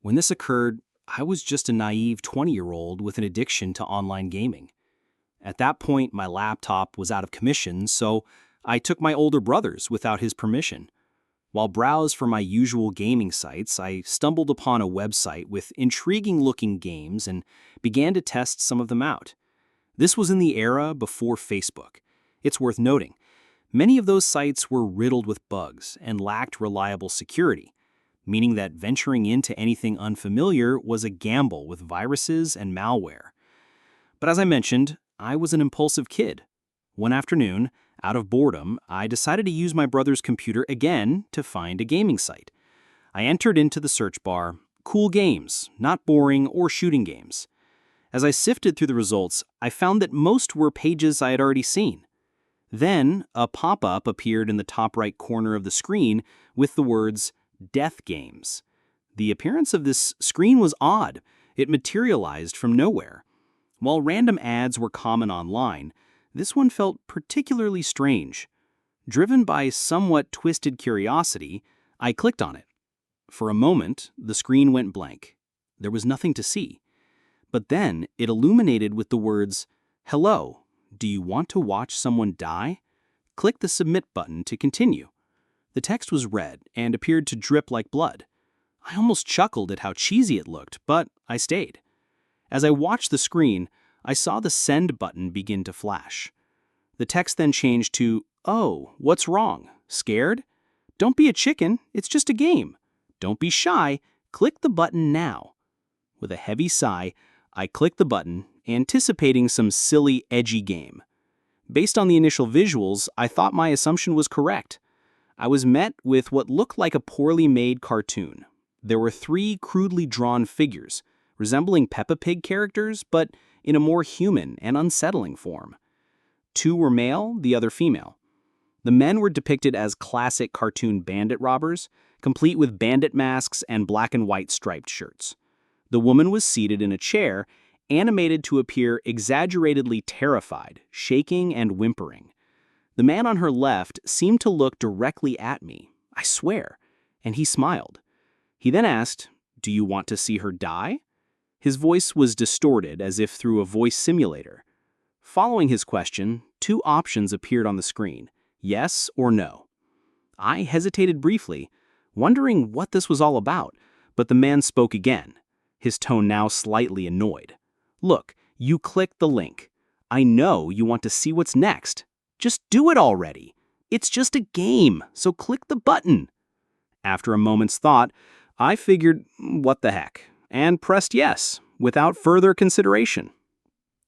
When this occurred, I was just a naive 20-year-old with an addiction to online gaming. At that point, my laptop was out of commission, so I took my older brother's without his permission. While browsed for my usual gaming sites, I stumbled upon a website with intriguing-looking games and began to test some of them out. This was in the era before Facebook. It's worth noting, many of those sites were riddled with bugs and lacked reliable security, meaning that venturing into anything unfamiliar was a gamble with viruses and malware. But as I mentioned, I was an impulsive kid. One afternoon, out of boredom, I decided to use my brother's computer again to find a gaming site. I entered into the search bar, "cool games, not boring or shooting games." As I sifted through the results, I found that most were pages I had already seen. Then, a pop-up appeared in the top right corner of the screen with the words, "Death Games." The appearance of this screen was odd. It materialized from nowhere. While random ads were common online, this one felt particularly strange. Driven by somewhat twisted curiosity, I clicked on it. For a moment, the screen went blank. There was nothing to see. But then it illuminated with the words, "Hello, do you want to watch someone die? Click the submit button to continue." The text was red and appeared to drip like blood. I almost chuckled at how cheesy it looked, but I stayed. As I watched the screen, I saw the send button begin to flash. The text then changed to, "Oh, what's wrong? Scared? Don't be a chicken, it's just a game. Don't be shy, click the button now." With a heavy sigh, I clicked the button, anticipating some silly, edgy game. Based on the initial visuals, I thought my assumption was correct. I was met with what looked like a poorly made cartoon. There were 3 crudely drawn figures, resembling Peppa Pig characters, but in a more human and unsettling form. 2 were male, the other female. The men were depicted as classic cartoon bandit robbers, complete with bandit masks and black and white striped shirts. The woman was seated in a chair, animated to appear exaggeratedly terrified, shaking and whimpering. The man on her left seemed to look directly at me, I swear, and he smiled. He then asked, "Do you want to see her die?" His voice was distorted as if through a voice simulator. Following his question, 2 options appeared on the screen, yes or no. I hesitated briefly, wondering what this was all about, but the man spoke again, his tone now slightly annoyed. "Look, you clicked the link. I know you want to see what's next. Just do it already. It's just a game, so click the button." After a moment's thought, I figured, what the heck, and pressed yes, without further consideration.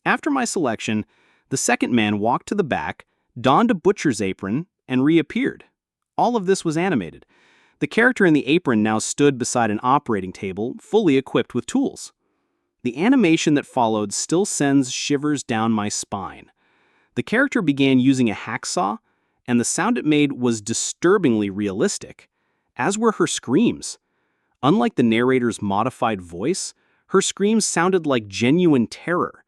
After my selection, the second man walked to the back, donned a butcher's apron, and reappeared. All of this was animated. The character in the apron now stood beside an operating table, fully equipped with tools. The animation that followed still sends shivers down my spine. The character began using a hacksaw, and the sound it made was disturbingly realistic, as were her screams. Unlike the narrator's modified voice, her screams sounded like genuine terror.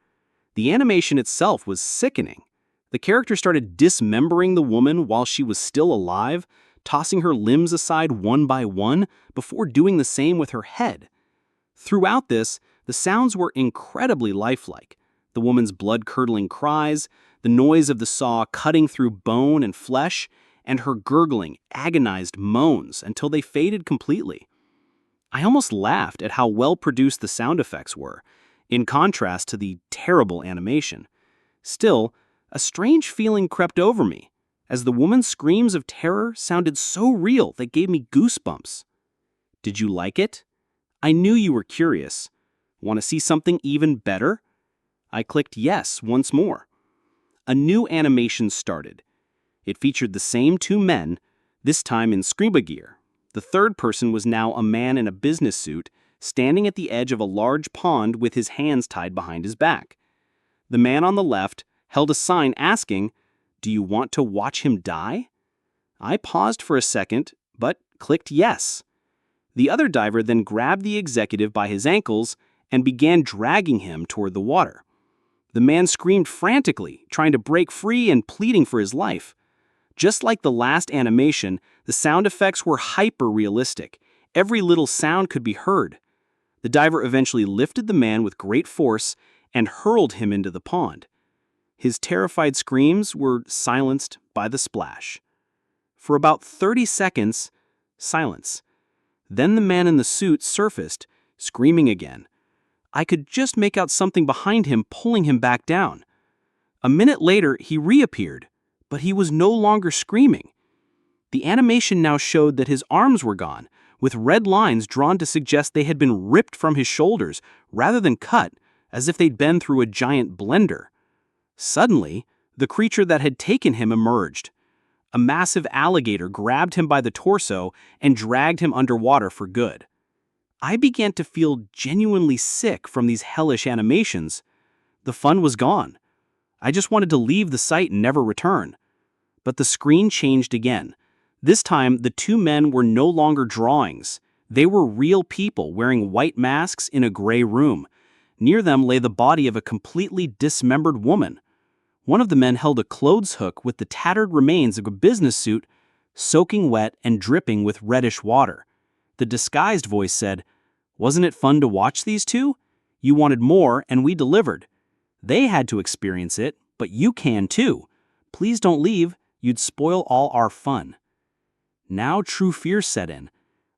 The animation itself was sickening. The character started dismembering the woman while she was still alive, tossing her limbs aside one by one before doing the same with her head. Throughout this, the sounds were incredibly lifelike. The woman's blood-curdling cries, the noise of the saw cutting through bone and flesh, and her gurgling, agonized moans until they faded completely. I almost laughed at how well-produced the sound effects were, in contrast to the terrible animation. Still, a strange feeling crept over me, as the woman's screams of terror sounded so real that gave me goosebumps. Did you like it? I knew you were curious. Want to see something even better? I clicked yes once more. A new animation started. It featured the same 2 men, this time in scuba gear. The third person was now a man in a business suit, standing at the edge of a large pond with his hands tied behind his back. The man on the left held a sign asking, "Do you want to watch him die?" I paused for a second, but clicked yes. The other diver then grabbed the executive by his ankles and began dragging him toward the water. The man screamed frantically, trying to break free and pleading for his life. Just like the last animation, the sound effects were hyper-realistic. Every little sound could be heard. The diver eventually lifted the man with great force and hurled him into the pond. His terrified screams were silenced by the splash. For about 30 seconds, silence. Then the man in the suit surfaced, screaming again. I could just make out something behind him pulling him back down. A minute later, he reappeared, but he was no longer screaming. The animation now showed that his arms were gone, with red lines drawn to suggest they had been ripped from his shoulders rather than cut, as if they'd been through a giant blender. Suddenly, the creature that had taken him emerged. A massive alligator grabbed him by the torso and dragged him underwater for good. I began to feel genuinely sick from these hellish animations. The fun was gone. I just wanted to leave the site and never return. But the screen changed again. This time, the two men were no longer drawings. They were real people wearing white masks in a gray room. Near them lay the body of a completely dismembered woman. One of the men held a clothes hook with the tattered remains of a business suit, soaking wet and dripping with reddish water. The disguised voice said, "Wasn't it fun to watch these two? You wanted more, and we delivered. They had to experience it, but you can too. Please don't leave. You'd spoil all our fun." Now true fear set in.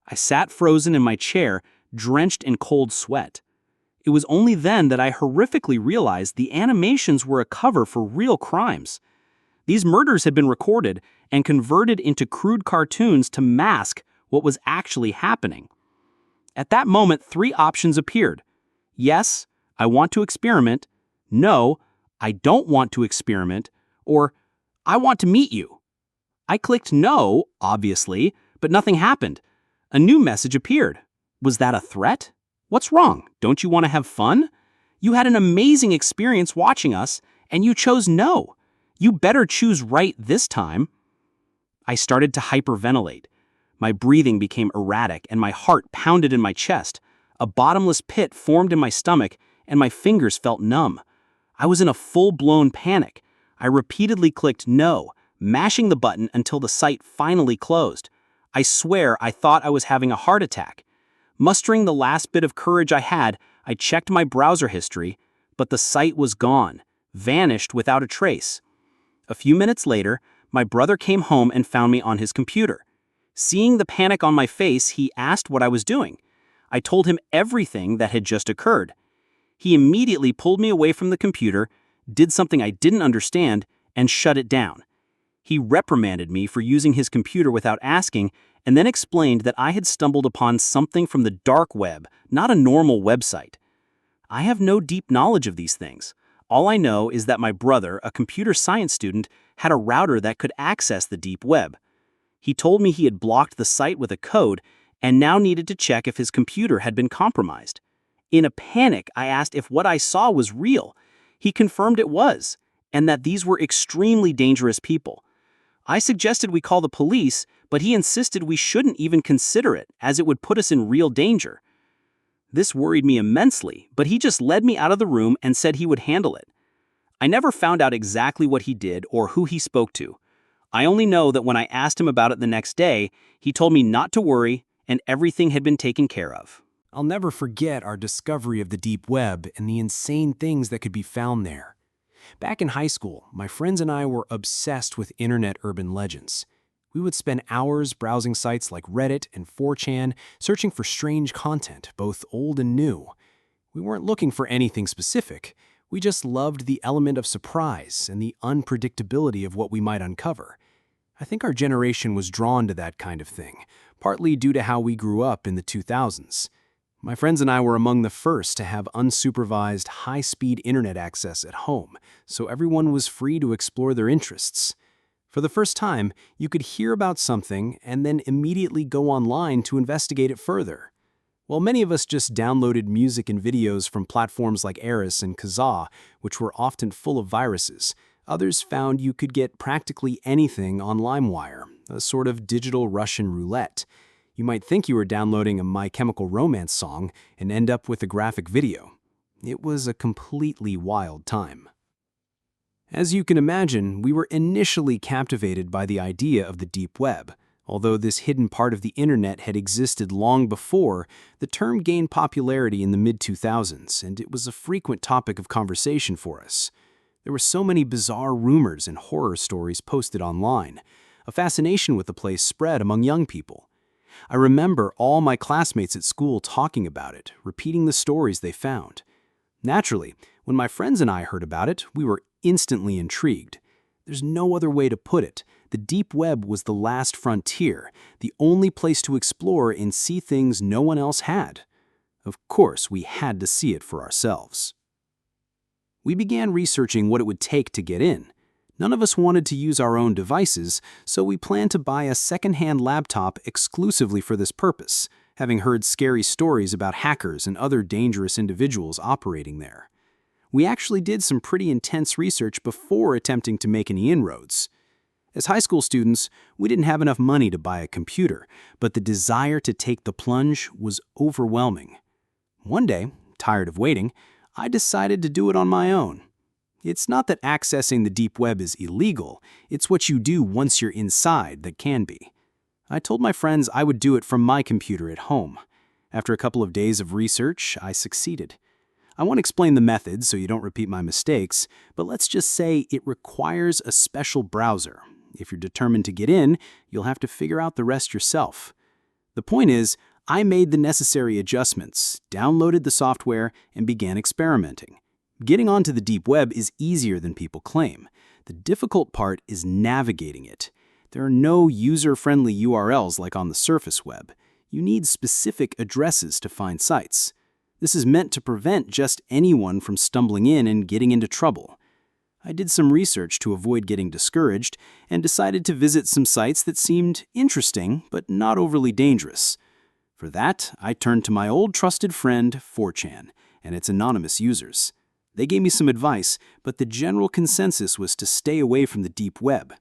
I sat frozen in my chair, drenched in cold sweat. It was only then that I horrifically realized the animations were a cover for real crimes. These murders had been recorded and converted into crude cartoons to mask what was actually happening. At that moment, 3 options appeared. Yes, I want to experiment. No, I don't want to experiment. Or, I want to meet you. I clicked no, obviously, but nothing happened. A new message appeared. Was that a threat? What's wrong? Don't you want to have fun? You had an amazing experience watching us, and you chose no. You better choose right this time. I started to hyperventilate. My breathing became erratic, and my heart pounded in my chest. A bottomless pit formed in my stomach, and my fingers felt numb. I was in a full-blown panic. I repeatedly clicked no, mashing the button until the site finally closed. I swear I thought I was having a heart attack. Mustering the last bit of courage I had, I checked my browser history, but the site was gone, vanished without a trace. A few minutes later, my brother came home and found me on his computer. Seeing the panic on my face, he asked what I was doing. I told him everything that had just occurred. He immediately pulled me away from the computer, did something I didn't understand, and shut it down. He reprimanded me for using his computer without asking, and then explained that I had stumbled upon something from the dark web, not a normal website. I have no deep knowledge of these things. All I know is that my brother, a computer science student, had a router that could access the deep web. He told me he had blocked the site with a code and now needed to check if his computer had been compromised. In a panic, I asked if what I saw was real. He confirmed it was, and that these were extremely dangerous people. I suggested we call the police, but he insisted we shouldn't even consider it, as it would put us in real danger. This worried me immensely, but he just led me out of the room and said he would handle it. I never found out exactly what he did or who he spoke to. I only know that when I asked him about it the next day, he told me not to worry and everything had been taken care of. I'll never forget our discovery of the deep web and the insane things that could be found there. Back in high school, my friends and I were obsessed with internet urban legends. We would spend hours browsing sites like Reddit and 4chan, searching for strange content, both old and new. We weren't looking for anything specific. We just loved the element of surprise and the unpredictability of what we might uncover. I think our generation was drawn to that kind of thing, partly due to how we grew up in the 2000s. My friends and I were among the first to have unsupervised, high-speed internet access at home, so everyone was free to explore their interests. For the first time, you could hear about something and then immediately go online to investigate it further. While many of us just downloaded music and videos from platforms like Eris and Kazaa, which were often full of viruses, others found you could get practically anything on LimeWire, a sort of digital Russian roulette. You might think you were downloading a My Chemical Romance song and end up with a graphic video. It was a completely wild time. As you can imagine, we were initially captivated by the idea of the deep web. Although this hidden part of the internet had existed long before, the term gained popularity in the mid-2000s, and it was a frequent topic of conversation for us. There were so many bizarre rumors and horror stories posted online. A fascination with the place spread among young people. I remember all my classmates at school talking about it, repeating the stories they found. Naturally, when my friends and I heard about it, we were instantly intrigued. There's no other way to put it. The deep web was the last frontier, the only place to explore and see things no one else had. Of course, we had to see it for ourselves. We began researching what it would take to get in. None of us wanted to use our own devices, so we planned to buy a second-hand laptop exclusively for this purpose, having heard scary stories about hackers and other dangerous individuals operating there. We actually did some pretty intense research before attempting to make any inroads. As high school students, we didn't have enough money to buy a computer, but the desire to take the plunge was overwhelming. One day, tired of waiting, I decided to do it on my own. It's not that accessing the deep web is illegal, it's what you do once you're inside that can be. I told my friends I would do it from my computer at home. After a couple of days of research, I succeeded. I won't explain the method so you don't repeat my mistakes, but let's just say it requires a special browser. If you're determined to get in, you'll have to figure out the rest yourself. The point is, I made the necessary adjustments, downloaded the software, and began experimenting. Getting onto the deep web is easier than people claim. The difficult part is navigating it. There are no user-friendly URLs like on the surface web. You need specific addresses to find sites. This is meant to prevent just anyone from stumbling in and getting into trouble. I did some research to avoid getting discouraged and decided to visit some sites that seemed interesting but not overly dangerous. For that, I turned to my old trusted friend, 4chan, and its anonymous users. They gave me some advice, but the general consensus was to stay away from the deep web.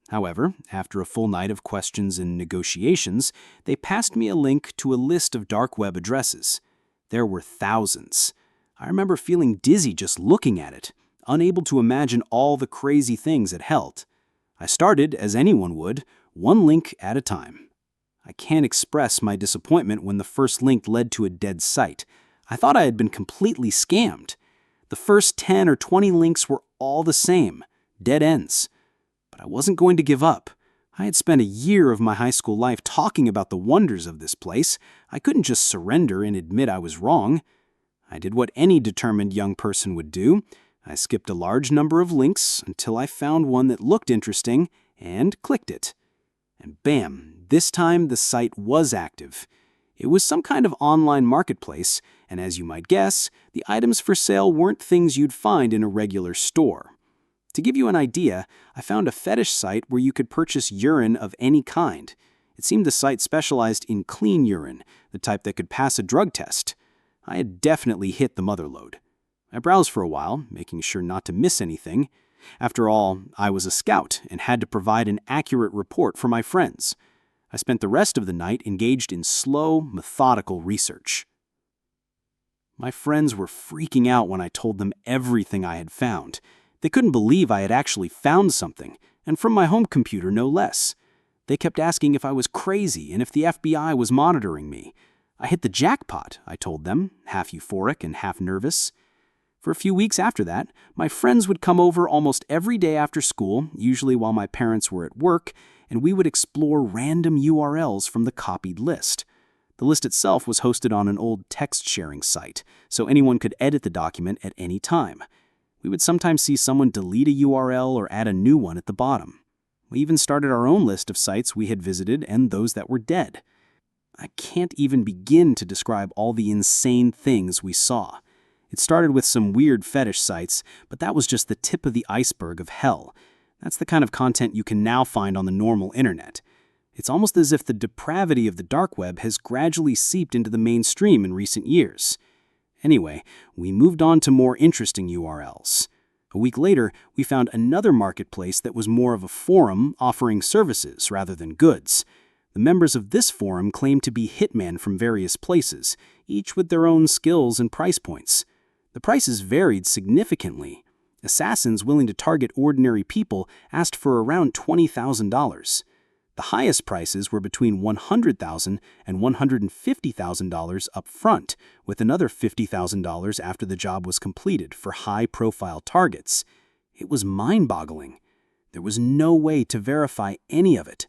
However, after a full night of questions and negotiations, they passed me a link to a list of dark web addresses. There were thousands. I remember feeling dizzy just looking at it, unable to imagine all the crazy things it held. I started, as anyone would, one link at a time. I can't express my disappointment when the first link led to a dead site. I thought I had been completely scammed. The first 10 or 20 links were all the same, dead ends. But I wasn't going to give up. I had spent a year of my high school life talking about the wonders of this place. I couldn't just surrender and admit I was wrong. I did what any determined young person would do. I skipped a large number of links until I found one that looked interesting and clicked it. And bam, this time the site was active. It was some kind of online marketplace, and as you might guess, the items for sale weren't things you'd find in a regular store. To give you an idea, I found a fetish site where you could purchase urine of any kind. It seemed the site specialized in clean urine, the type that could pass a drug test. I had definitely hit the mother lode. I browsed for a while, making sure not to miss anything. After all, I was a scout and had to provide an accurate report for my friends. I spent the rest of the night engaged in slow, methodical research. My friends were freaking out when I told them everything I had found. They couldn't believe I had actually found something, and from my home computer no less. They kept asking if I was crazy and if the FBI was monitoring me. I hit the jackpot, I told them, half euphoric and half nervous. For a few weeks after that, my friends would come over almost every day after school, usually while my parents were at work, and we would explore random URLs from the copied list. The list itself was hosted on an old text-sharing site, so anyone could edit the document at any time. We would sometimes see someone delete a URL or add a new one at the bottom. We even started our own list of sites we had visited and those that were dead. I can't even begin to describe all the insane things we saw. It started with some weird fetish sites, but that was just the tip of the iceberg of hell. That's the kind of content you can now find on the normal internet. It's almost as if the depravity of the dark web has gradually seeped into the mainstream in recent years. Anyway, we moved on to more interesting URLs. A week later, we found another marketplace that was more of a forum offering services rather than goods. The members of this forum claimed to be hitmen from various places, each with their own skills and price points. The prices varied significantly. Assassins willing to target ordinary people asked for around $20,000. The highest prices were between $100,000 and $150,000 up front, with another $50,000 after the job was completed for high-profile targets. It was mind-boggling. There was no way to verify any of it.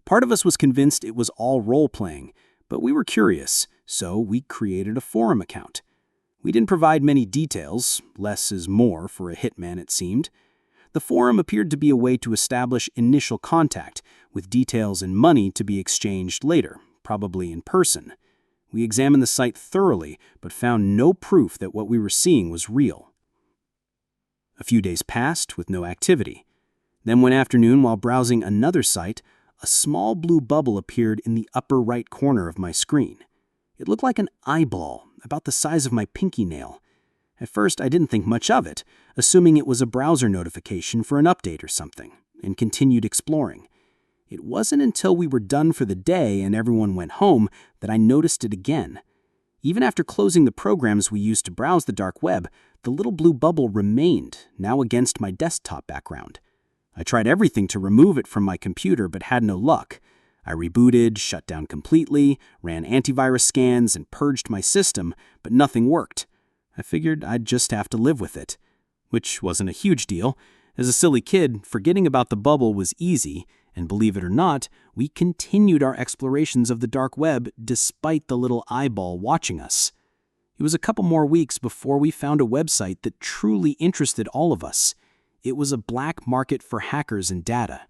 Part of us was convinced it was all role-playing, but we were curious, so we created a forum account. We didn't provide many details, less is more for a hitman it seemed. The forum appeared to be a way to establish initial contact, with details and money to be exchanged later, probably in person. We examined the site thoroughly, but found no proof that what we were seeing was real. A few days passed with no activity. Then one afternoon, while browsing another site, a small blue bubble appeared in the upper right corner of my screen. It looked like an eyeball, about the size of my pinky nail. At first, I didn't think much of it, assuming it was a browser notification for an update or something, and continued exploring. It wasn't until we were done for the day and everyone went home that I noticed it again. Even after closing the programs we used to browse the dark web, the little blue bubble remained, now against my desktop background. I tried everything to remove it from my computer but had no luck. I rebooted, shut down completely, ran antivirus scans, and purged my system, but nothing worked. I figured I'd just have to live with it, which wasn't a huge deal. As a silly kid, forgetting about the bubble was easy, and believe it or not, we continued our explorations of the dark web despite the little eyeball watching us. It was a couple more weeks before we found a website that truly interested all of us. It was a black market for hackers and data.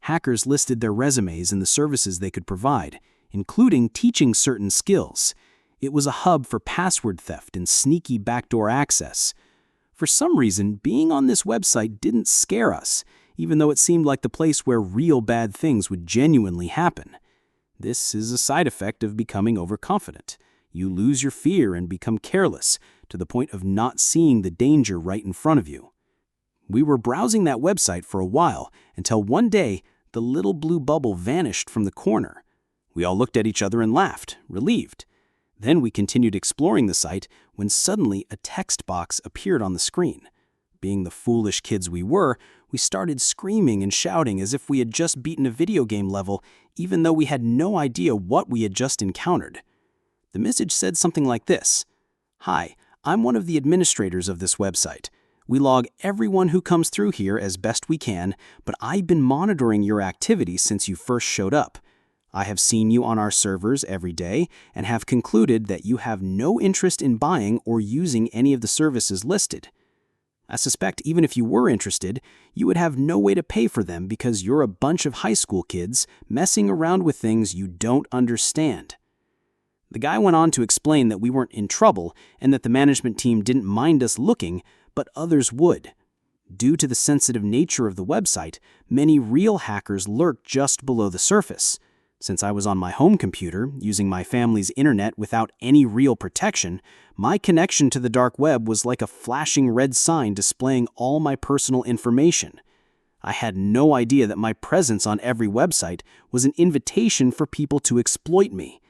Hackers listed their resumes and the services they could provide, including teaching certain skills. It was a hub for password theft and sneaky backdoor access. For some reason, being on this website didn't scare us, even though it seemed like the place where real bad things would genuinely happen. This is a side effect of becoming overconfident. You lose your fear and become careless, to the point of not seeing the danger right in front of you. We were browsing that website for a while, until one day, the little blue bubble vanished from the corner. We all looked at each other and laughed, relieved. Then we continued exploring the site when suddenly a text box appeared on the screen. Being the foolish kids we were, we started screaming and shouting as if we had just beaten a video game level, even though we had no idea what we had just encountered. The message said something like this: "Hi, I'm one of the administrators of this website. We log everyone who comes through here as best we can, but I've been monitoring your activity since you first showed up. I have seen you on our servers every day and have concluded that you have no interest in buying or using any of the services listed. I suspect even if you were interested, you would have no way to pay for them because you're a bunch of high school kids messing around with things you don't understand." The guy went on to explain that we weren't in trouble and that the management team didn't mind us looking, but others would. Due to the sensitive nature of the website, many real hackers lurked just below the surface. Since I was on my home computer, using my family's internet without any real protection, my connection to the dark web was like a flashing red sign displaying all my personal information. I had no idea that my presence on every website was an invitation for people to exploit me.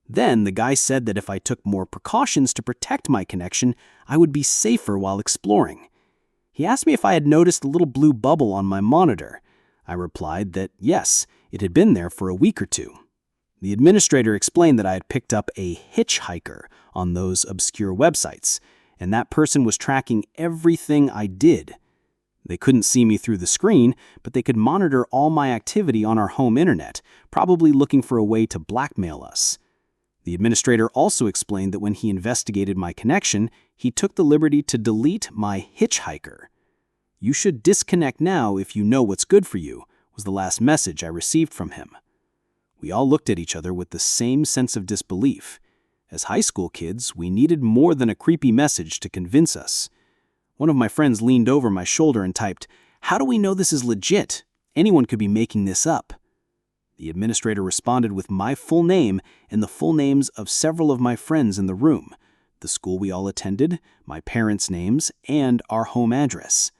Then the guy said that if I took more precautions to protect my connection, I would be safer while exploring. He asked me if I had noticed a little blue bubble on my monitor. I replied that yes, it had been there for a week or two. The administrator explained that I had picked up a hitchhiker on those obscure websites, and that person was tracking everything I did. They couldn't see me through the screen, but they could monitor all my activity on our home internet, probably looking for a way to blackmail us. The administrator also explained that when he investigated my connection, he took the liberty to delete my hitchhiker. "You should disconnect now if you know what's good for you," was the last message I received from him. We all looked at each other with the same sense of disbelief. As high school kids, we needed more than a creepy message to convince us. One of my friends leaned over my shoulder and typed, "How do we know this is legit? Anyone could be making this up." The administrator responded with my full name and the full names of several of my friends in the room, the school we all attended, my parents' names, and our home address.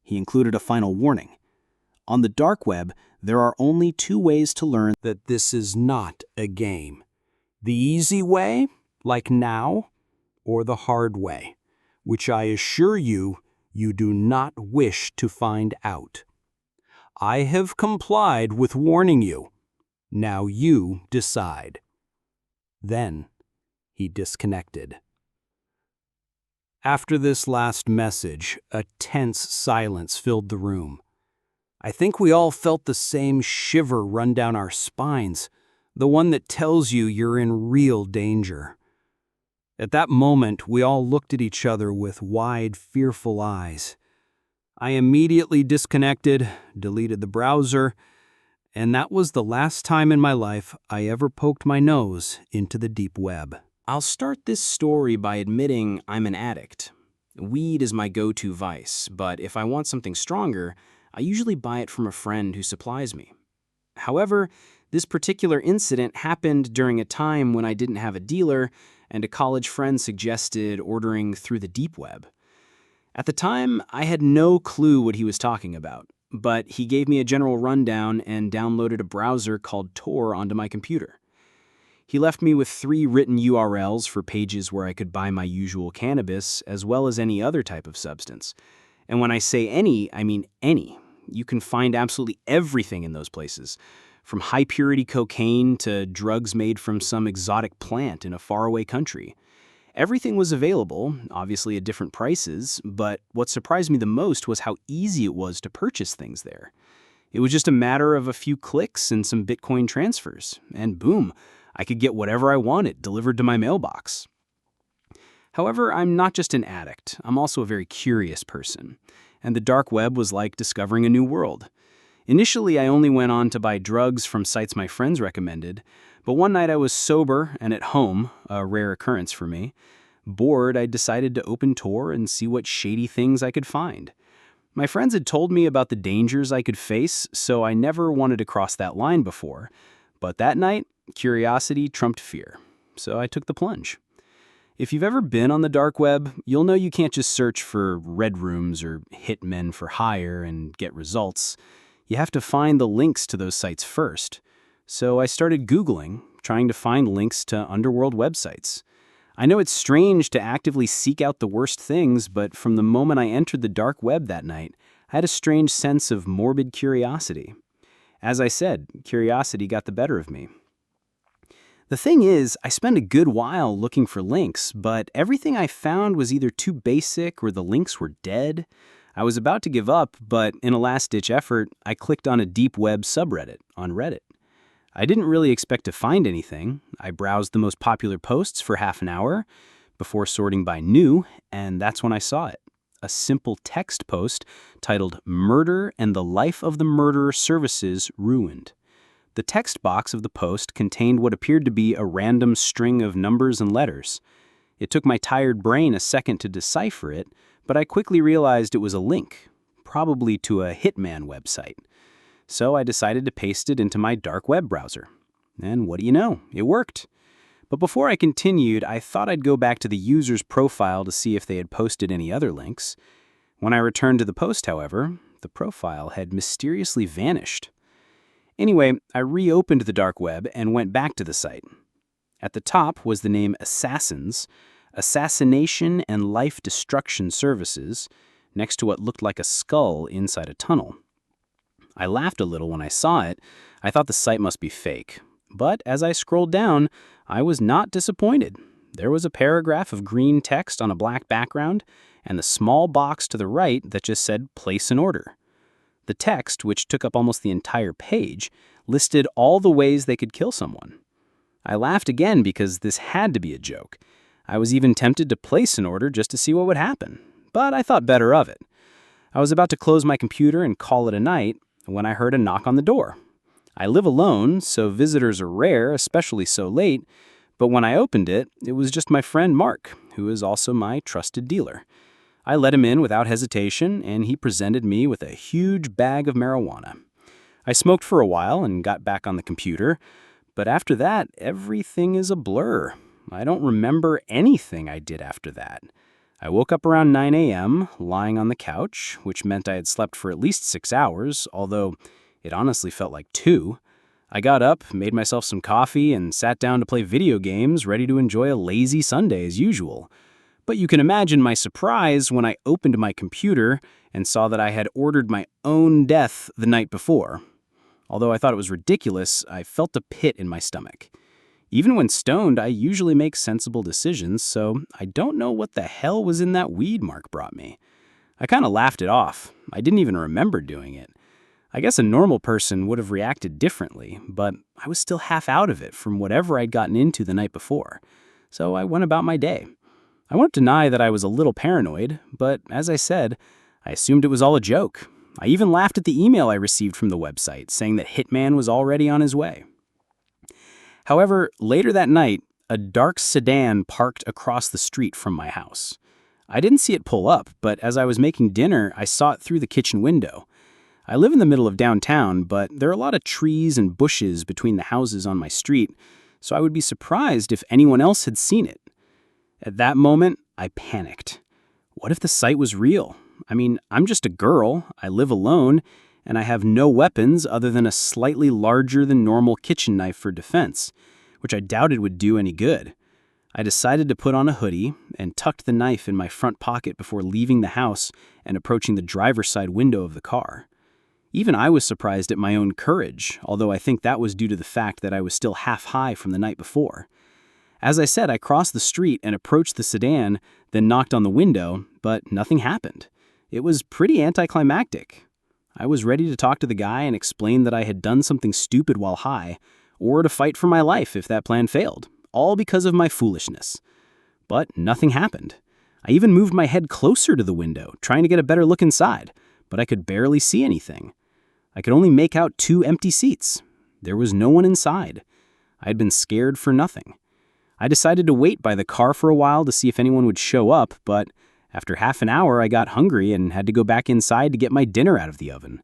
He included a final warning. On the dark web, there are only two ways to learn that this is not a game. The easy way, like now, or the hard way, which I assure you, you do not wish to find out. I have complied with warning you. Now you decide. Then he disconnected. After this last message, a tense silence filled the room. I think we all felt the same shiver run down our spines, the one that tells you you're in real danger. At that moment, we all looked at each other with wide, fearful eyes. I immediately disconnected, deleted the browser, and that was the last time in my life I ever poked my nose into the deep web. I'll start this story by admitting I'm an addict. Weed is my go-to vice, but if I want something stronger, I usually buy it from a friend who supplies me. However, this particular incident happened during a time when I didn't have a dealer, and a college friend suggested ordering through the deep web. At the time, I had no clue what he was talking about, but he gave me a general rundown and downloaded a browser called Tor onto my computer. He left me with 3 written URLs for pages where I could buy my usual cannabis as well as any other type of substance. And when I say any, I mean any. You can find absolutely everything in those places, from high-purity cocaine to drugs made from some exotic plant in a faraway country. Everything was available, obviously at different prices, but what surprised me the most was how easy it was to purchase things there. It was just a matter of a few clicks and some Bitcoin transfers, and boom, I could get whatever I wanted delivered to my mailbox. However, I'm not just an addict, I'm also a very curious person, and the dark web was like discovering a new world. Initially, I only went on to buy drugs from sites my friends recommended, but one night I was sober and at home, a rare occurrence for me. Bored, I decided to open Tor and see what shady things I could find. My friends had told me about the dangers I could face, so I never wanted to cross that line before. But that night, curiosity trumped fear, so I took the plunge. If you've ever been on the dark web, you'll know you can't just search for red rooms or hitmen for hire and get results. You have to find the links to those sites first. So I started Googling, trying to find links to underworld websites. I know it's strange to actively seek out the worst things, but from the moment I entered the dark web that night, I had a strange sense of morbid curiosity. As I said, curiosity got the better of me. The thing is, I spent a good while looking for links, but everything I found was either too basic or the links were dead. I was about to give up, but in a last-ditch effort, I clicked on a deep web subreddit on Reddit. I didn't really expect to find anything. I browsed the most popular posts for half an hour before sorting by new, and that's when I saw it. A simple text post titled "Murder and the Life of the Murderer Services Ruined." The text box of the post contained what appeared to be a random string of numbers and letters. It took my tired brain a second to decipher it, but I quickly realized it was a link, probably to a hitman website. So I decided to paste it into my dark web browser. And what do you know? It worked. But before I continued, I thought I'd go back to the user's profile to see if they had posted any other links. When I returned to the post, however, the profile had mysteriously vanished. Anyway, I reopened the dark web and went back to the site. At the top was the name Assassins, Assassination and Life Destruction Services, next to what looked like a skull inside a tunnel. I laughed a little when I saw it. I thought the site must be fake. But as I scrolled down, I was not disappointed. There was a paragraph of green text on a black background, and the small box to the right that just said "Place an order." The text, which took up almost the entire page, listed all the ways they could kill someone. I laughed again because this had to be a joke. I was even tempted to place an order just to see what would happen, but I thought better of it. I was about to close my computer and call it a night when I heard a knock on the door. I live alone, so visitors are rare, especially so late, but when I opened it, it was just my friend Mark, who is also my trusted dealer. I let him in without hesitation, and he presented me with a huge bag of marijuana. I smoked for a while and got back on the computer, but after that, everything is a blur. I don't remember anything I did after that. I woke up around 9 a.m., lying on the couch, which meant I had slept for at least 6 hours, although it honestly felt like 2. I got up, made myself some coffee, and sat down to play video games, ready to enjoy a lazy Sunday as usual. But you can imagine my surprise when I opened my computer and saw that I had ordered my own death the night before. Although I thought it was ridiculous, I felt a pit in my stomach. Even when stoned, I usually make sensible decisions, so I don't know what the hell was in that weed Mark brought me. I kind of laughed it off. I didn't even remember doing it. I guess a normal person would have reacted differently, but I was still half out of it from whatever I'd gotten into the night before. So I went about my day. I won't deny that I was a little paranoid, but as I said, I assumed it was all a joke. I even laughed at the email I received from the website saying that Hitman was already on his way. However, later that night, a dark sedan parked across the street from my house. I didn't see it pull up, but as I was making dinner, I saw it through the kitchen window. I live in the middle of downtown, but there are a lot of trees and bushes between the houses on my street, so I would be surprised if anyone else had seen it. At that moment, I panicked. What if the sight was real? I mean, I'm just a girl, I live alone, and I have no weapons other than a slightly larger than normal kitchen knife for defense, which I doubted would do any good. I decided to put on a hoodie and tucked the knife in my front pocket before leaving the house and approaching the driver's side window of the car. Even I was surprised at my own courage, although I think that was due to the fact that I was still half high from the night before. As I said, I crossed the street and approached the sedan, then knocked on the window, but nothing happened. It was pretty anticlimactic. I was ready to talk to the guy and explain that I had done something stupid while high, or to fight for my life if that plan failed, all because of my foolishness. But nothing happened. I even moved my head closer to the window, trying to get a better look inside, but I could barely see anything. I could only make out 2 empty seats. There was no one inside. I had been scared for nothing. I decided to wait by the car for a while to see if anyone would show up, but after half an hour I got hungry and had to go back inside to get my dinner out of the oven.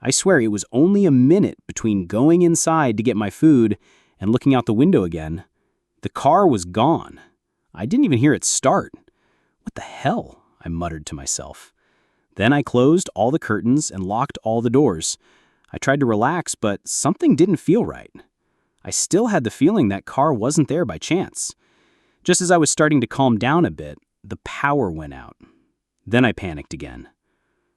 I swear it was only a minute between going inside to get my food and looking out the window again. The car was gone. I didn't even hear it start. What the hell? I muttered to myself. Then I closed all the curtains and locked all the doors. I tried to relax, but something didn't feel right. I still had the feeling that car wasn't there by chance. Just as I was starting to calm down a bit, the power went out. Then I panicked again.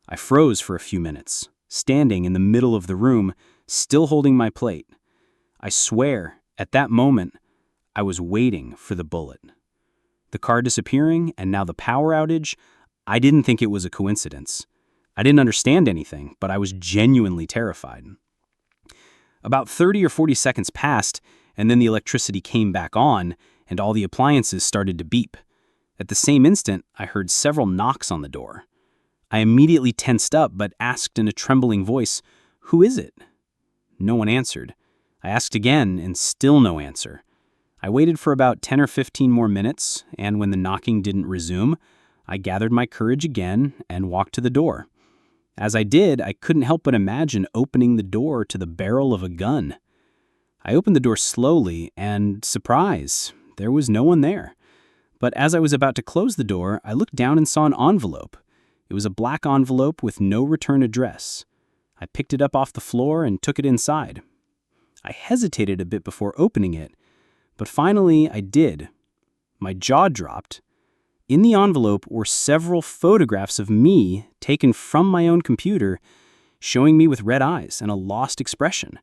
I froze for a few minutes, standing in the middle of the room, still holding my plate. I swear, at that moment, I was waiting for the bullet. The car disappearing and now the power outage, I didn't think it was a coincidence. I didn't understand anything, but I was genuinely terrified. About 30 or 40 seconds passed, and then the electricity came back on, and all the appliances started to beep. At the same instant, I heard several knocks on the door. I immediately tensed up, but asked in a trembling voice, "Who is it?" No one answered. I asked again, and still no answer. I waited for about 10 or 15 more minutes, and when the knocking didn't resume, I gathered my courage again and walked to the door. As I did, I couldn't help but imagine opening the door to the barrel of a gun. I opened the door slowly, and surprise, there was no one there. But as I was about to close the door, I looked down and saw an envelope. It was a black envelope with no return address. I picked it up off the floor and took it inside. I hesitated a bit before opening it, but finally I did. My jaw dropped. In the envelope were several photographs of me taken from my own computer, showing me with red eyes and a lost expression.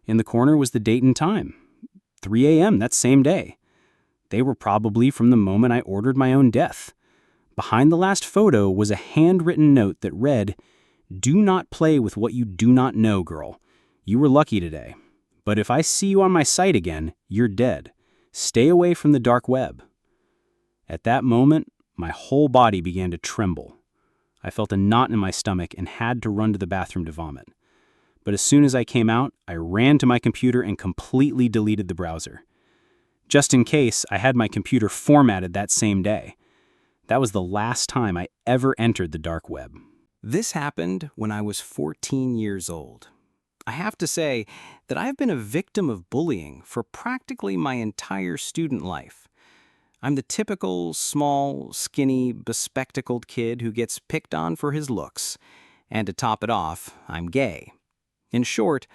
In the corner was the date and time, 3 a.m. that same day. They were probably from the moment I ordered my own death. Behind the last photo was a handwritten note that read, "Do not play with what you do not know, girl. You were lucky today. But if I see you on my site again, you're dead. Stay away from the dark web." At that moment, my whole body began to tremble. I felt a knot in my stomach and had to run to the bathroom to vomit. But as soon as I came out, I ran to my computer and completely deleted the browser. Just in case, I had my computer formatted that same day. That was the last time I ever entered the dark web. This happened when I was 14 years old. I have to say that I've been a victim of bullying for practically my entire student life. I'm the typical, small, skinny, bespectacled kid who gets picked on for his looks. And to top it off, I'm gay. In short,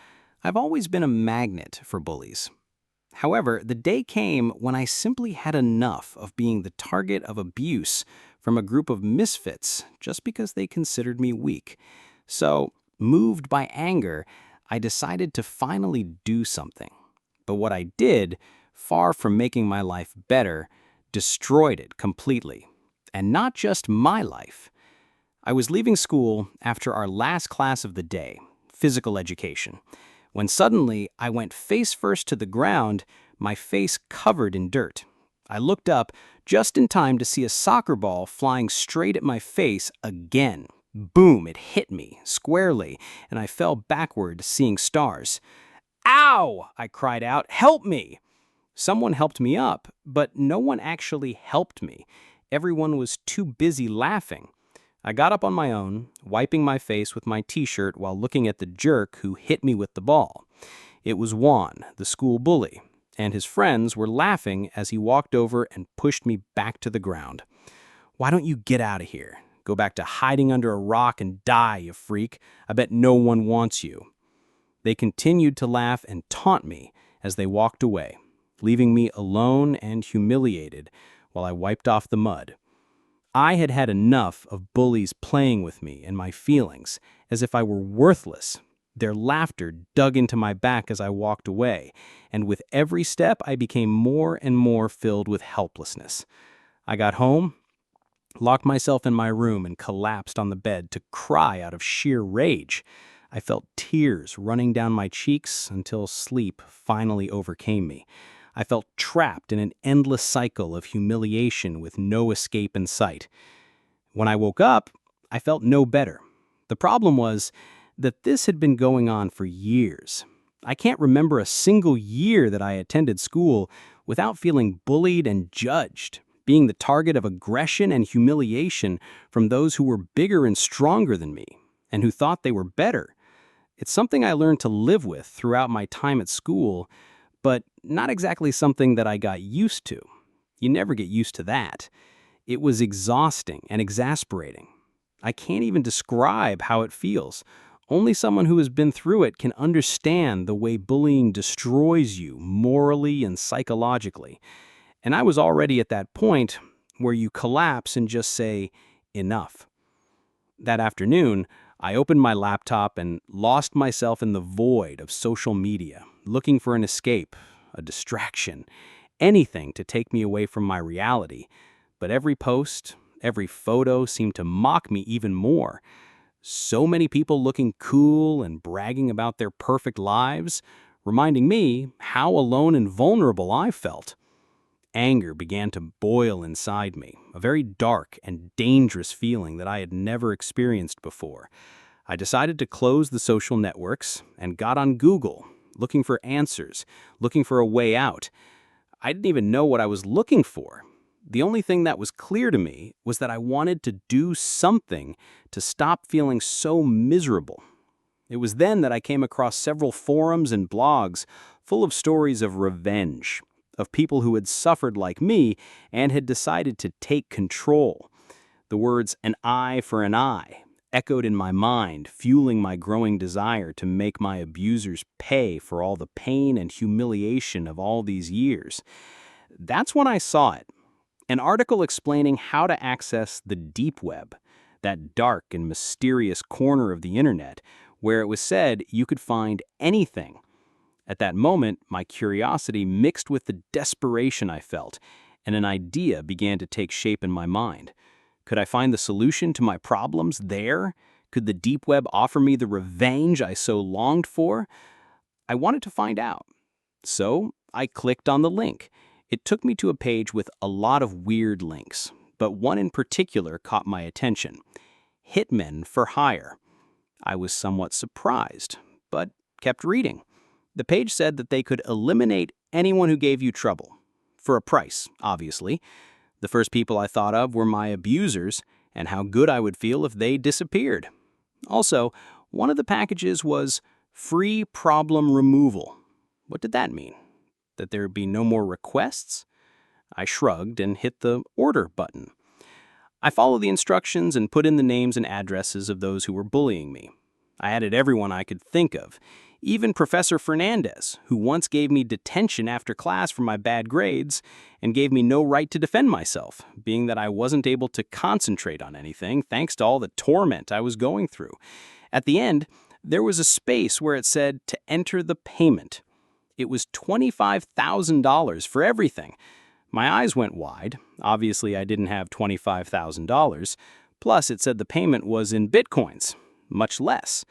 I've always been a magnet for bullies. However, the day came when I simply had enough of being the target of abuse from a group of misfits just because they considered me weak. So, moved by anger, I decided to finally do something. But what I did, far from making my life better, destroyed it completely. And not just my life. I was leaving school after our last class of the day, physical education, when suddenly I went face first to the ground, my face covered in dirt. I looked up just in time to see a soccer ball flying straight at my face again. Boom, it hit me squarely, and I fell backward, seeing stars. Ow! I cried out. Help me! Someone helped me up, but no one actually helped me. Everyone was too busy laughing. I got up on my own, wiping my face with my t-shirt while looking at the jerk who hit me with the ball. It was Juan, the school bully, and his friends were laughing as he walked over and pushed me back to the ground. Why don't you get out of here? Go back to hiding under a rock and die, you freak. I bet no one wants you. They continued to laugh and taunt me as they walked away, leaving me alone and humiliated while I wiped off the mud. I had had enough of bullies playing with me and my feelings as if I were worthless. Their laughter dug into my back as I walked away, and with every step I became more and more filled with helplessness. I got home, locked myself in my room, and collapsed on the bed to cry out of sheer rage. I felt tears running down my cheeks until sleep finally overcame me. I felt trapped in an endless cycle of humiliation with no escape in sight. When I woke up, I felt no better. The problem was that this had been going on for years. I can't remember a single year that I attended school without feeling bullied and judged, being the target of aggression and humiliation from those who were bigger and stronger than me, and who thought they were better. It's something I learned to live with throughout my time at school, but not exactly something that I got used to. You never get used to that. It was exhausting and exasperating. I can't even describe how it feels. Only someone who has been through it can understand the way bullying destroys you morally and psychologically. And I was already at that point where you collapse and just say, enough. That afternoon, I opened my laptop and lost myself in the void of social media, looking for an escape, a distraction, anything to take me away from my reality. But every post, every photo seemed to mock me even more. So many people looking cool and bragging about their perfect lives, reminding me how alone and vulnerable I felt. Anger began to boil inside me, a very dark and dangerous feeling that I had never experienced before. I decided to close the social networks and got on Google, looking for answers, looking for a way out. I didn't even know what I was looking for. The only thing that was clear to me was that I wanted to do something to stop feeling so miserable. It was then that I came across several forums and blogs full of stories of revenge, of people who had suffered like me and had decided to take control. The words "an eye for an eye" echoed in my mind, fueling my growing desire to make my abusers pay for all the pain and humiliation of all these years. That's when I saw it. An article explaining how to access the deep web, that dark and mysterious corner of the internet, where it was said you could find anything. At that moment, my curiosity mixed with the desperation I felt, and an idea began to take shape in my mind. Could I find the solution to my problems there? Could the deep web offer me the revenge I so longed for? I wanted to find out. So I clicked on the link. It took me to a page with a lot of weird links, but one in particular caught my attention. Hitmen for hire. I was somewhat surprised, but kept reading. The page said that they could eliminate anyone who gave you trouble. For a price, obviously. The first people I thought of were my abusers, and how good I would feel if they disappeared. Also, one of the packages was free problem removal. What did that mean? That there would be no more requests? I shrugged and hit the order button. I followed the instructions and put in the names and addresses of those who were bullying me. I added everyone I could think of, Even Professor Fernandez, who once gave me detention after class for my bad grades and gave me no right to defend myself, being that I wasn't able to concentrate on anything thanks to all the torment I was going through. At the end, there was a space where it said to enter the payment. It was $25,000 for everything. My eyes went wide. Obviously, I didn't have $25,000. Plus, it said the payment was in bitcoins, much less.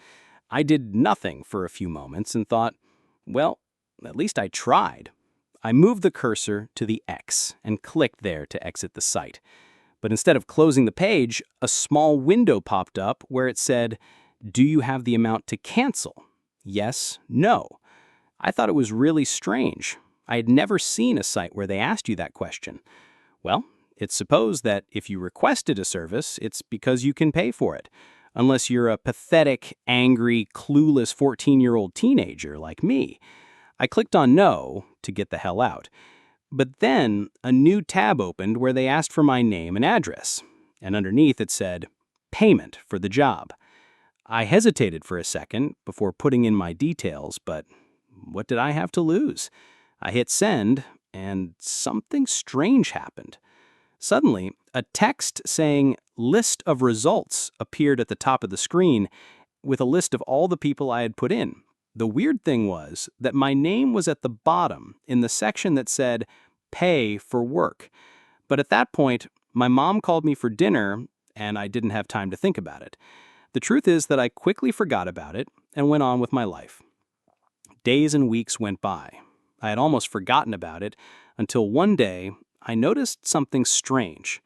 I did nothing for a few moments and thought, well, at least I tried. I moved the cursor to the X and clicked there to exit the site. But instead of closing the page, a small window popped up where it said, "Do you have the amount to cancel? Yes, no." I thought it was really strange. I had never seen a site where they asked you that question. Well, it's supposed that if you requested a service, it's because you can pay for it. Unless you're a pathetic, angry, clueless 14-year-old teenager like me. I clicked on no to get the hell out. But then a new tab opened where they asked for my name and address. And underneath it said, "Payment for the job." I hesitated for a second before putting in my details, but what did I have to lose? I hit send, and something strange happened. Suddenly, a text saying "List of results" appeared at the top of the screen with a list of all the people I had put in. The weird thing was that my name was at the bottom in the section that said "Pay for work." But at that point, my mom called me for dinner, and I didn't have time to think about it. The truth is that I quickly forgot about it and went on with my life. Days and weeks went by. I had almost forgotten about it until one day I noticed something strange.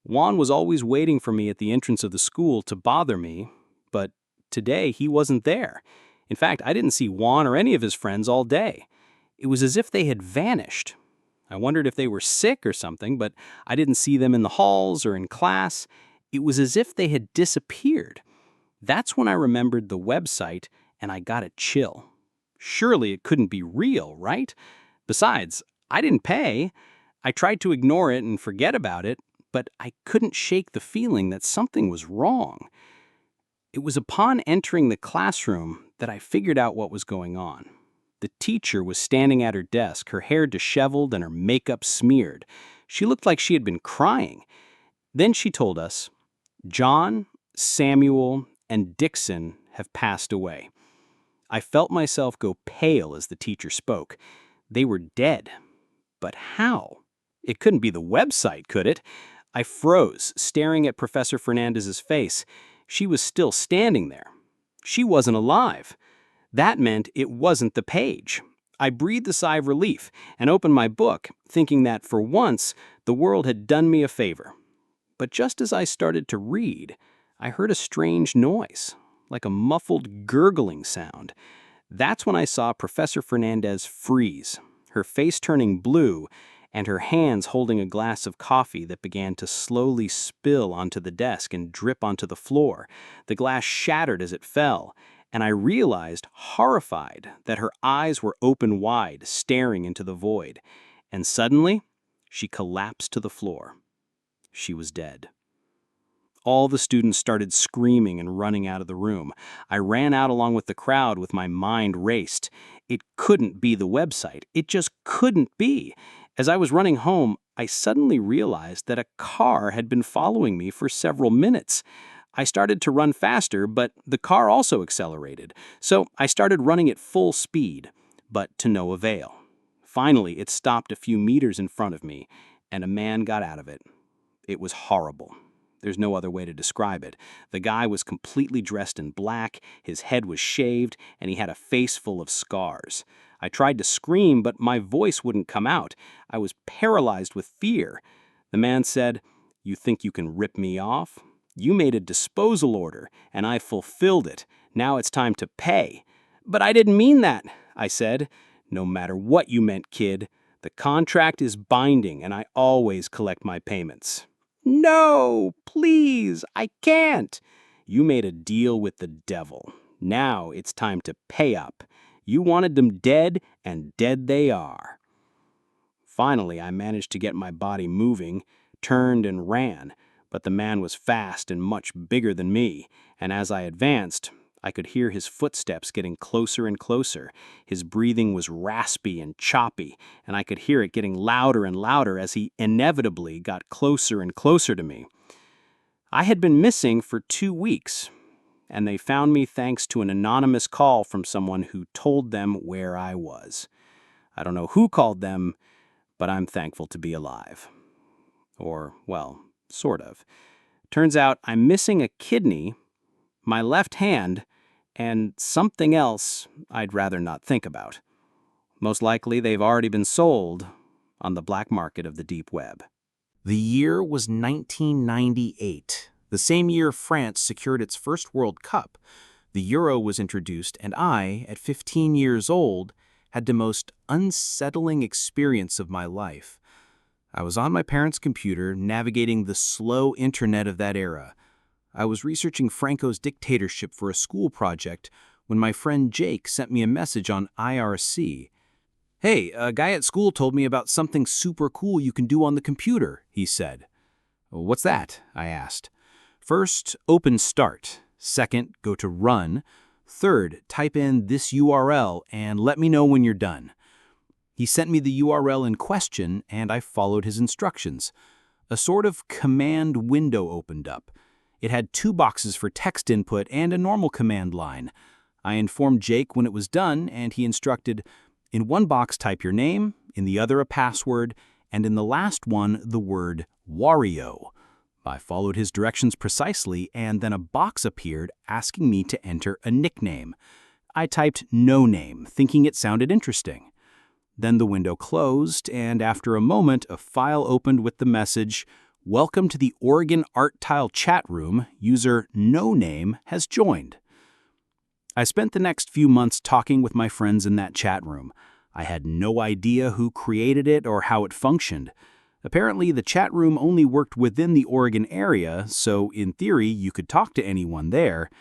Juan was always waiting for me at the entrance of the school to bother me, but today he wasn't there. In fact, I didn't see Juan or any of his friends all day. It was as if they had vanished. I wondered if they were sick or something, but I didn't see them in the halls or in class. It was as if they had disappeared. That's when I remembered the website and I got a chill. Surely it couldn't be real, right? Besides, I didn't pay. I tried to ignore it and forget about it, but I couldn't shake the feeling that something was wrong. It was upon entering the classroom that I figured out what was going on. The teacher was standing at her desk, her hair disheveled and her makeup smeared. She looked like she had been crying. Then she told us, "John, Samuel, and Dixon have passed away." I felt myself go pale as the teacher spoke. They were dead. But how? It couldn't be the website, could it? I froze, staring at Professor Fernandez's face. She was still standing there. She wasn't alive. That meant it wasn't the page. I breathed a sigh of relief and opened my book, thinking that for once the world had done me a favor. But just as I started to read, I heard a strange noise, like a muffled gurgling sound. That's when I saw Professor Fernandez freeze, her face turning blue, and her hands holding a glass of coffee that began to slowly spill onto the desk and drip onto the floor. The glass shattered as it fell, and I realized, horrified, that her eyes were open wide, staring into the void. And suddenly, she collapsed to the floor. She was dead. All the students started screaming and running out of the room. I ran out along with the crowd with my mind raced. It couldn't be the website. It just couldn't be. As I was running home, I suddenly realized that a car had been following me for several minutes. I started to run faster, but the car also accelerated. So I started running at full speed, but to no avail. Finally, it stopped a few meters in front of me, and a man got out of it. It was horrible. There's no other way to describe it. The guy was completely dressed in black, his head was shaved, and he had a face full of scars. I tried to scream, but my voice wouldn't come out. I was paralyzed with fear. The man said, "You think you can rip me off? You made a disposal order, and I fulfilled it. Now it's time to pay." "But I didn't mean that," I said. "No matter what you meant, kid. The contract is binding, and I always collect my payments." "No, please, I can't." "You made a deal with the devil. Now it's time to pay up. You wanted them dead, and dead they are." Finally, I managed to get my body moving, turned and ran, but the man was fast and much bigger than me, and as I advanced, I could hear his footsteps getting closer and closer. His breathing was raspy and choppy, and I could hear it getting louder and louder as he inevitably got closer and closer to me. I had been missing for 2 weeks, and they found me thanks to an anonymous call from someone who told them where I was. I don't know who called them, but I'm thankful to be alive. Or, well, sort of. Turns out I'm missing a kidney, my left hand, and something else I'd rather not think about. Most likely they've already been sold on the black market of the deep web. The year was 1998, the same year France secured its first World Cup. The Euro was introduced, and I, at 15 years old, had the most unsettling experience of my life. I was on my parents' computer, navigating the slow internet of that era. I was researching Franco's dictatorship for a school project when my friend Jake sent me a message on IRC. "Hey, a guy at school told me about something super cool you can do on the computer," he said. "What's that?" I asked. "First, open Start. Second, go to Run. Third, type in this URL and let me know when you're done." He sent me the URL in question, and I followed his instructions. A sort of command window opened up. It had 2 boxes for text input and a normal command line. I informed Jake when it was done, and he instructed, in one box type your name, in the other a password, and in the last one the word Wario. I followed his directions precisely, and then a box appeared asking me to enter a nickname. I typed no name, thinking it sounded interesting. Then the window closed, and after a moment, a file opened with the message, "Welcome to the Oregon Art Tile chat room. User no name has joined." I spent the next few months talking with my friends in that chat room. I had no idea who created it or how it functioned. Apparently, the chat room only worked within the Oregon area, so in theory, you could talk to anyone there.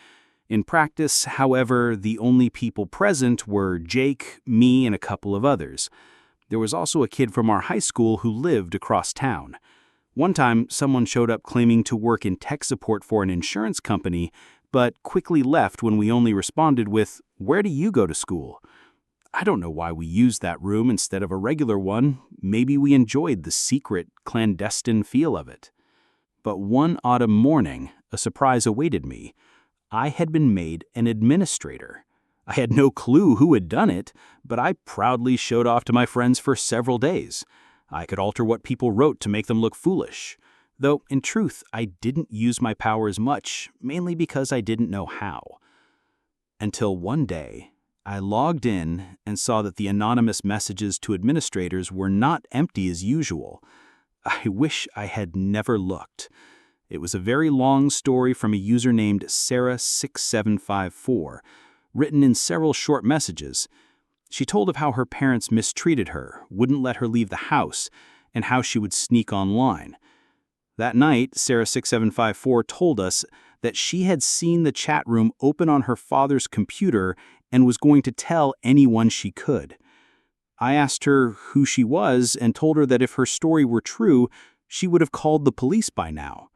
In practice, however, the only people present were Jake, me, and a couple of others. There was also a kid from our high school who lived across town. One time, someone showed up claiming to work in tech support for an insurance company, but quickly left when we only responded with, "Where do you go to school?" I don't know why we used that room instead of a regular one. Maybe we enjoyed the secret, clandestine feel of it. But one autumn morning, a surprise awaited me. I had been made an administrator. I had no clue who had done it, but I proudly showed off to my friends for several days. I could alter what people wrote to make them look foolish. Though, in truth, I didn't use my powers much, mainly because I didn't know how. Until one day, I logged in and saw that the anonymous messages to administrators were not empty as usual. I wish I had never looked. It was a very long story from a user named Sarah6754, written in several short messages. She told of how her parents mistreated her, wouldn't let her leave the house, and how she would sneak online. That night, Sarah6754 told us that she had seen the chat room open on her father's computer and was going to tell anyone she could. I asked her who she was and told her that if her story were true, she would have called the police by now.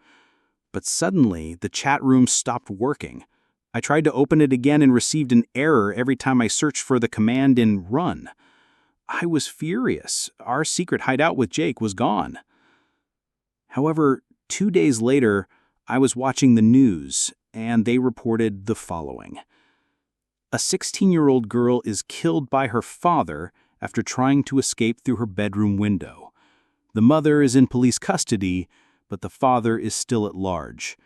But suddenly, the chat room stopped working. I tried to open it again and received an error every time I searched for the command in Run. I was furious. Our secret hideout with Jake was gone. However, 2 days later, I was watching the news, and they reported the following. A 16-year-old girl is killed by her father after trying to escape through her bedroom window. The mother is in police custody, but the father is still at large.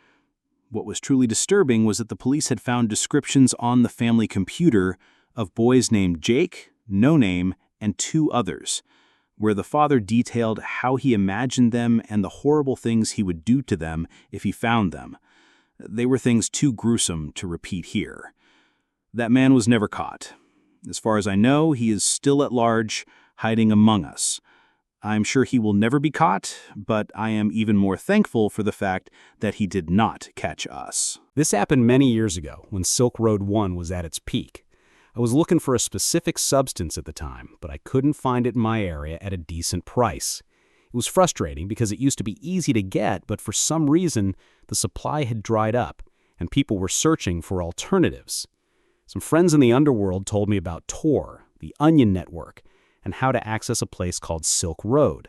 What was truly disturbing was that the police had found descriptions on the family computer of boys named Jake, No Name, and 2 others, where the father detailed how he imagined them and the horrible things he would do to them if he found them. They were things too gruesome to repeat here. That man was never caught. As far as I know, he is still at large, hiding among us. I'm sure he will never be caught, but I am even more thankful for the fact that he did not catch us. This happened many years ago when Silk Road 1 was at its peak. I was looking for a specific substance at the time, but I couldn't find it in my area at a decent price. It was frustrating because it used to be easy to get, but for some reason, the supply had dried up, and people were searching for alternatives. Some friends in the underworld told me about Tor, the Onion Network, and how to access a place called Silk Road.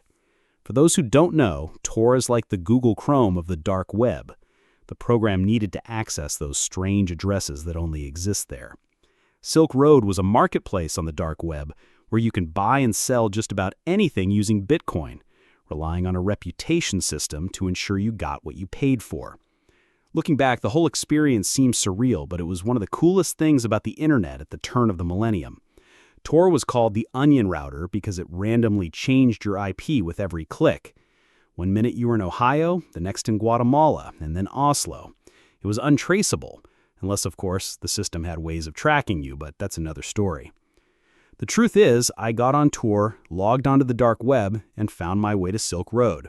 For those who don't know, Tor is like the Google Chrome of the dark web. The program needed to access those strange addresses that only exist there. Silk Road was a marketplace on the dark web where you can buy and sell just about anything using Bitcoin, relying on a reputation system to ensure you got what you paid for. Looking back, the whole experience seems surreal, but it was one of the coolest things about the internet at the turn of the millennium. Tor was called the Onion Router because it randomly changed your IP with every click. One minute you were in Ohio, the next in Guatemala, and then Oslo. It was untraceable, unless, of course, the system had ways of tracking you, but that's another story. The truth is, I got on Tor, logged onto the dark web, and found my way to Silk Road.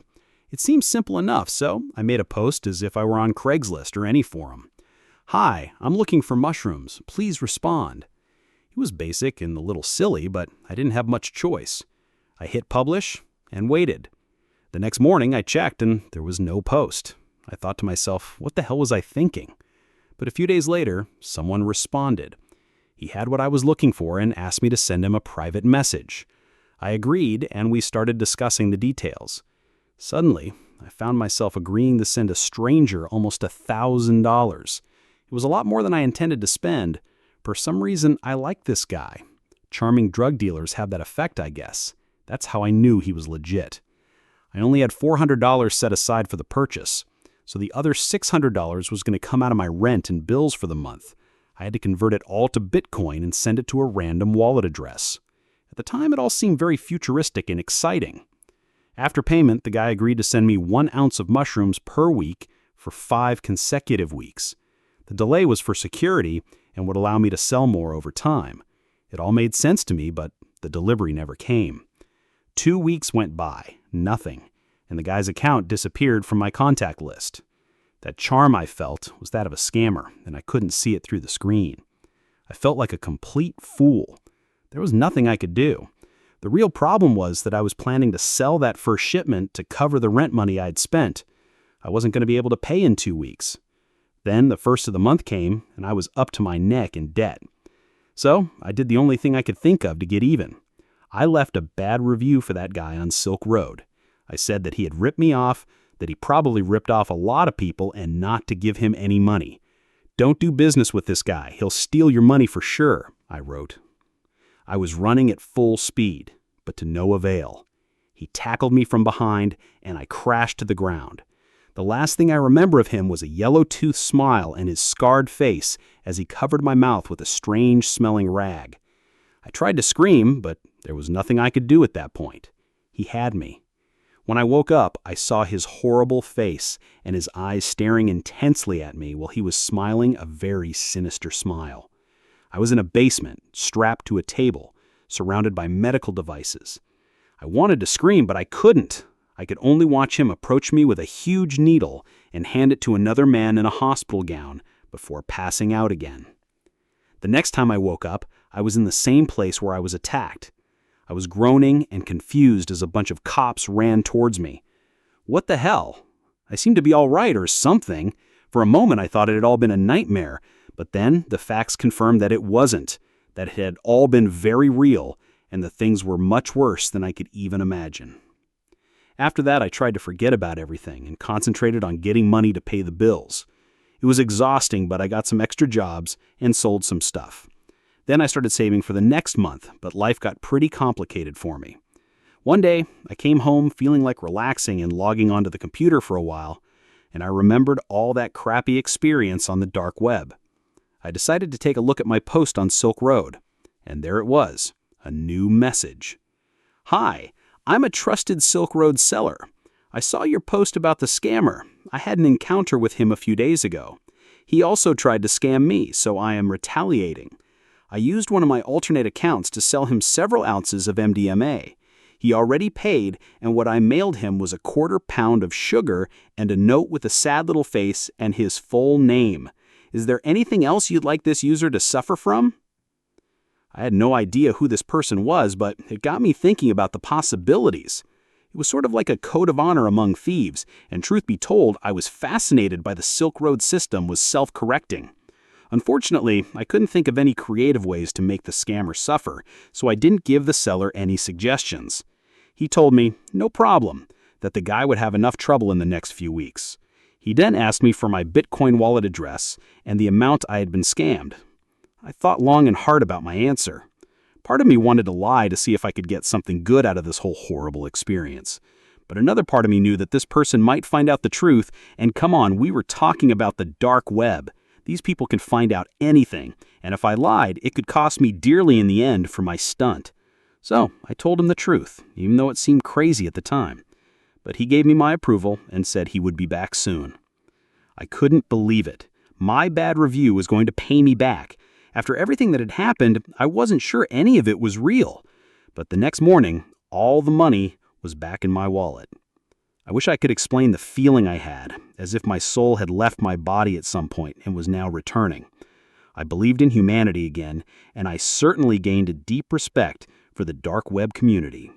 It seemed simple enough, so I made a post as if I were on Craigslist or any forum. "Hi, I'm looking for mushrooms. Please respond." It was basic and a little silly, but I didn't have much choice. I hit publish and waited. The next morning I checked and there was no post. I thought to myself, what the hell was I thinking? But a few days later, someone responded. He had what I was looking for and asked me to send him a private message. I agreed, and we started discussing the details. Suddenly, I found myself agreeing to send a stranger almost $1,000. It was a lot more than I intended to spend. For some reason, I liked this guy. Charming drug dealers have that effect, I guess. That's how I knew he was legit. I only had $400 set aside for the purchase, so the other $600 was going to come out of my rent and bills for the month. I had to convert it all to Bitcoin and send it to a random wallet address. At the time, it all seemed very futuristic and exciting. After payment, the guy agreed to send me 1 ounce of mushrooms per week for 5 consecutive weeks. The delay was for security and would allow me to sell more over time. It all made sense to me, but the delivery never came. 2 weeks went by, nothing, and the guy's account disappeared from my contact list. That charm I felt was that of a scammer, and I couldn't see it through the screen. I felt like a complete fool. There was nothing I could do. The real problem was that I was planning to sell that first shipment to cover the rent money I'd spent. I wasn't going to be able to pay in 2 weeks. Then the first of the month came, and I was up to my neck in debt. So I did the only thing I could think of to get even. I left a bad review for that guy on Silk Road. I said that he had ripped me off, that he probably ripped off a lot of people, and not to give him any money. "Don't do business with this guy. He'll steal your money for sure," I wrote. I was running at full speed, but to no avail. He tackled me from behind, and I crashed to the ground. The last thing I remember of him was a yellow-toothed smile and his scarred face as he covered my mouth with a strange-smelling rag. I tried to scream, but there was nothing I could do at that point. He had me. When I woke up, I saw his horrible face and his eyes staring intensely at me while he was smiling a very sinister smile. I was in a basement, strapped to a table, surrounded by medical devices. I wanted to scream, but I couldn't. I could only watch him approach me with a huge needle and hand it to another man in a hospital gown before passing out again. The next time I woke up, I was in the same place where I was attacked. I was groaning and confused as a bunch of cops ran towards me. What the hell? I seemed to be all right or something. For a moment I thought it had all been a nightmare, but then the facts confirmed that it wasn't, that it had all been very real, and the things were much worse than I could even imagine. After that, I tried to forget about everything and concentrated on getting money to pay the bills. It was exhausting, but I got some extra jobs and sold some stuff. Then I started saving for the next month, but life got pretty complicated for me. One day, I came home feeling like relaxing and logging onto the computer for a while, and I remembered all that crappy experience on the dark web. I decided to take a look at my post on Silk Road, and there it was, a new message. "Hi, I'm a trusted Silk Road seller. I saw your post about the scammer. I had an encounter with him a few days ago. He also tried to scam me, so I am retaliating. I used one of my alternate accounts to sell him several ounces of MDMA. He already paid, and what I mailed him was a 1/4 pound of sugar and a note with a sad little face and his full name. Is there anything else you'd like this user to suffer from?" I had no idea who this person was, but it got me thinking about the possibilities. It was sort of like a code of honor among thieves, and truth be told, I was fascinated by the Silk Road system was self-correcting. Unfortunately, I couldn't think of any creative ways to make the scammer suffer, so I didn't give the seller any suggestions. He told me, no problem, that the guy would have enough trouble in the next few weeks. He then asked me for my Bitcoin wallet address and the amount I had been scammed. I thought long and hard about my answer. Part of me wanted to lie to see if I could get something good out of this whole horrible experience. But another part of me knew that this person might find out the truth, and come on, we were talking about the dark web. These people can find out anything, and if I lied, it could cost me dearly in the end for my stunt. So I told him the truth, even though it seemed crazy at the time. But he gave me my approval and said he would be back soon. I couldn't believe it. My bad review was going to pay me back. After everything that had happened, I wasn't sure any of it was real. But the next morning, all the money was back in my wallet. I wish I could explain the feeling I had, as if my soul had left my body at some point and was now returning. I believed in humanity again, and I certainly gained a deep respect for the dark web community.